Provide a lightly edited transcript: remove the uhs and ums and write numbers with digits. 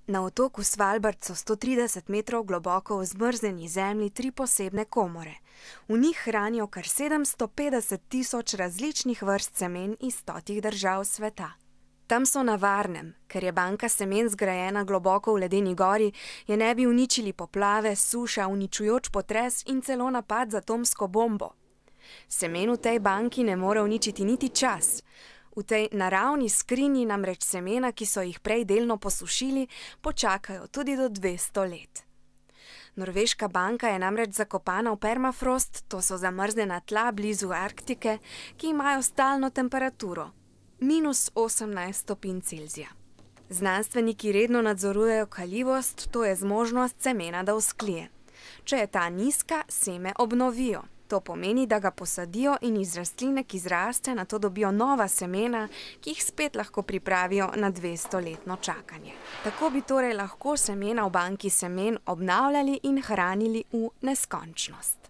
Na otoku Svalbard so 130 metrov globoko v zmrznjeni zemlji 3 posebne komore. V njih hranijo kar 750 tisoč različnih vrst semen iz 100 držav sveta. Tam so na varnem, ker je banka semen zgrajena globoko v ledeni gori, je ne bi uničili poplave, suša, uničujoč potres in celo napad z atomsko bombo. Semen v tej banki ne more uničiti niti čas. V tej naravni skrinji namreč semena, ki so jih prej delno posušili, počakajo tudi do 200 let. Norveška banka je namreč zakopana v permafrost, to so zamrznjena tla blizu Arktike, ki imajo stalno temperaturo -18 stopinj Celzija. Znanstveniki redno nadzorujejo kaljivost, to je zmožnost semena, da vzklije. Če je ta nizka, seme obnovijo. To pomeni, da ga posadijo in iz rastline, ki zraste, nato dobijo nova semena, ki jih spet lahko pripravijo na 200-letno čakanje. Tako bi torej lahko semena v banki semen obnavljali in hranili v neskončnost.